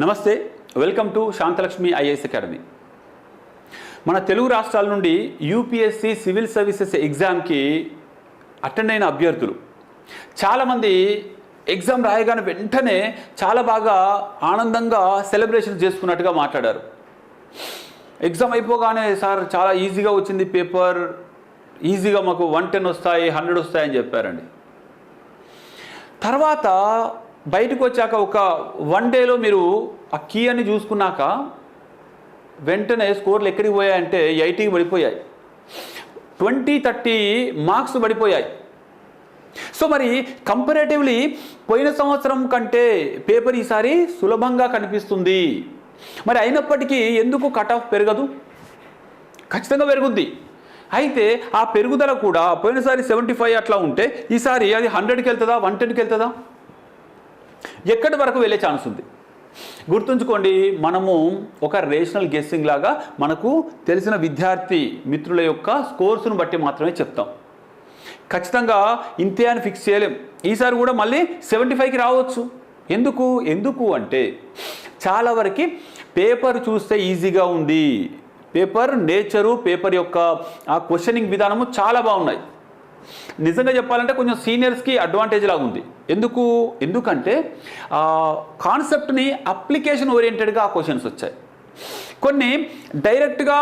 నమస్తే, welcome to Shantalakshmi IAS academy. మన తెలుగు రాష్ట్రాల నుండి యూపీఎస్సీ సివిల్ సర్వీసెస్ ఎగ్జామ్కి అటెండ్ అయిన అభ్యర్థులు చాలామంది ఎగ్జామ్ రాయగానే వెంటనే చాలా బాగా ఆనందంగా సెలబ్రేషన్ చేసుకున్నట్టుగా మాట్లాడారు. ఎగ్జామ్ అయిపోగానే సార్ చాలా ఈజీగా వచ్చింది పేపర్, ఈజీగా మాకు 110 వస్తాయి, 100 వస్తాయని చెప్పారండి. తర్వాత బయటకు వచ్చాక ఒక 1 డేలో మీరు ఆ కీ అని చూసుకున్నాక వెంటనే స్కోర్లు ఎక్కడికి పోయాయంటే 80కి పడిపోయాయి, 20-30 మార్క్స్ పడిపోయాయి. సో మరి కంపారేటివ్లీ పోయిన సంవత్సరం కంటే పేపర్ ఈసారి సులభంగా కనిపిస్తుంది. మరి అయినప్పటికీ ఎందుకు కట్ ఆఫ్ పెరగదు? ఖచ్చితంగా పెరుగుద్ది. అయితే ఆ పెరుగుదల కూడా పోయినసారి 75 అట్లా ఉంటే ఈసారి అది 100కి వెళ్తుందా, 110కి వెళ్తుందా? ఎక్కడి వరకు వెళ్ళే ఛాన్స్ ఉంది? గుర్తుంచుకోండి, మనము ఒక రేషనల్ గెస్సింగ్ లాగా మనకు తెలిసిన విద్యార్థి మిత్రుల యొక్క స్కోర్స్ను బట్టి మాత్రమే చెప్తాం. ఖచ్చితంగా ఇంతే అని ఫిక్స్ చేయలేం. ఈసారి కూడా మళ్ళీ 75కి రావచ్చు. ఎందుకు అంటే చాలా వరకు పేపర్ చూస్తే ఈజీగా ఉంది, పేపర్ నేచరు, పేపర్ యొక్క ఆ క్వశ్చనింగ్ విధానము చాలా బాగున్నాయి. నిజంగా చెప్పాలంటే కొంచెం సీనియర్స్కి అడ్వాంటేజ్ లాగా ఉంది. ఎందుకంటే కాన్సెప్ట్ని అప్లికేషన్ ఓరియంటెడ్గా ఆ క్వశ్చన్స్ వచ్చాయి. కొన్ని డైరెక్ట్గా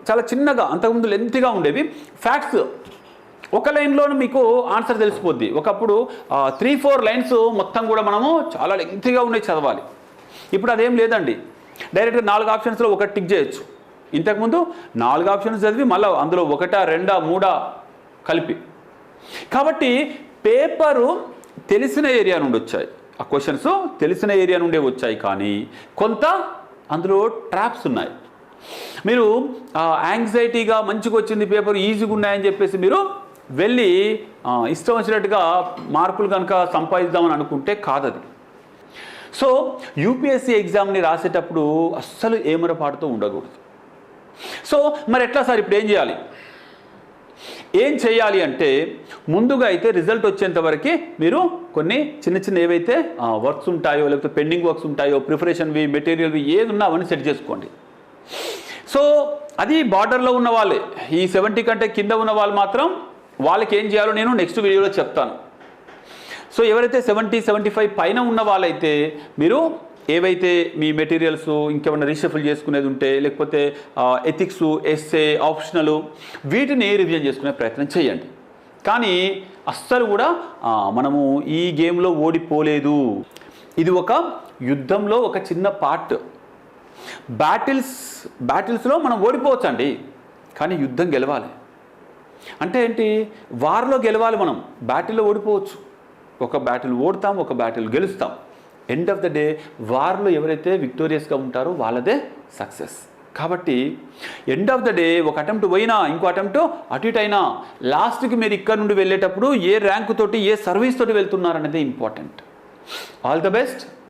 చాలా చిన్నగా, అంతకుముందు లెంత్గా ఉండేవి. ఫ్యాక్ట్స్ ఒక లైన్లోనూ మీకు ఆన్సర్ తెలిసిపోద్ది. ఒకప్పుడు 3-4 లైన్స్ మొత్తం కూడా మనము చాలా లెంత్గా ఉన్నాయి చదవాలి. ఇప్పుడు అదేం లేదండి, డైరెక్ట్గా 4 ఆప్షన్స్లో ఒకటి టిక్ చేయొచ్చు. ఇంతకుముందు 4 ఆప్షన్స్ చదివి మళ్ళీ అందులో 1, 2, 3 కలిపి. కాబట్టి పేపరు తెలిసిన ఏరియా నుండి వచ్చాయి, ఆ క్వశ్చన్స్ తెలిసిన ఏరియా నుండే వచ్చాయి. కానీ కొంత అందులో ట్రాప్స్ ఉన్నాయి. మీరు యాంగ్జైటీగా మంచిగా వచ్చింది పేపర్, ఈజీగా ఉన్నాయని చెప్పేసి మీరు వెళ్ళి ఇష్టం వచ్చినట్టుగా మార్కులు కనుక సంపాదిద్దామని అనుకుంటే కాదది. సో యూపీఎస్సీ ఎగ్జామ్ని రాసేటప్పుడు అస్సలు ఏమరపాటుతో ఉండకూడదు. సో మరి ఎట్లా సార్, ఇప్పుడు ఏం చేయాలి అంటే ముందుగా అయితే రిజల్ట్ వచ్చేంత వరకు మీరు కొన్ని చిన్న ఏవైతే వర్క్స్ ఉంటాయో, లేకపోతే పెండింగ్ వర్క్స్ ఉంటాయో, ప్రిపరేషన్వి, మెటీరియల్వి ఏది ఉన్నా అవన్నీ సెట్ చేసుకోండి. సో అది బార్డర్లో ఉన్న వాళ్ళే, ఈ 70 కంటే కింద ఉన్న వాళ్ళు మాత్రం వాళ్ళకి ఏం చేయాలో నేను నెక్స్ట్ వీడియోలో చెప్తాను. సో ఎవరైతే 70-75 పైన ఉన్న వాళ్ళైతే మీరు ఏవైతే మీ మెటీరియల్స్ ఇంకేమైనా రీషఫుల్ చేసుకునేది ఉంటే, లేకపోతే ఎథిక్స్, ఎస్సే, ఆప్షనల్, వీటిని రివిజన్ చేసుకునే ప్రయత్నం చేయండి. కానీ అస్సలు కూడా మనము ఈ గేమ్లో ఓడిపోలేదు. ఇది ఒక యుద్ధంలో ఒక చిన్న పార్ట్. బ్యాటిల్స్లో మనం ఓడిపోవచ్చండి, కానీ యుద్ధం గెలవాలి. అంటే ఏంటి? వార్లో గెలవాలి. మనం బ్యాటిల్లో ఓడిపోవచ్చు, ఒక బ్యాటిల్ ఓడతాం, ఒక బ్యాటిల్ గెలుస్తాం. ఎండ్ ఆఫ్ ద డే వార్లో ఎవరైతే విక్టోరియస్గా ఉంటారో వాళ్ళదే సక్సెస్. కాబట్టి ఎండ్ ఆఫ్ ద డే ఒక అటెంప్ట్ పోయినా, ఇంకో అటెంప్ట్ అటు ఇటు అయినా, లాస్ట్కి మీరు ఇక్కడ నుండి వెళ్ళేటప్పుడు ఏ ర్యాంకు తోటి, ఏ సర్వీస్ తోటి వెళ్తున్నారనేది ఇంపార్టెంట్. All the best.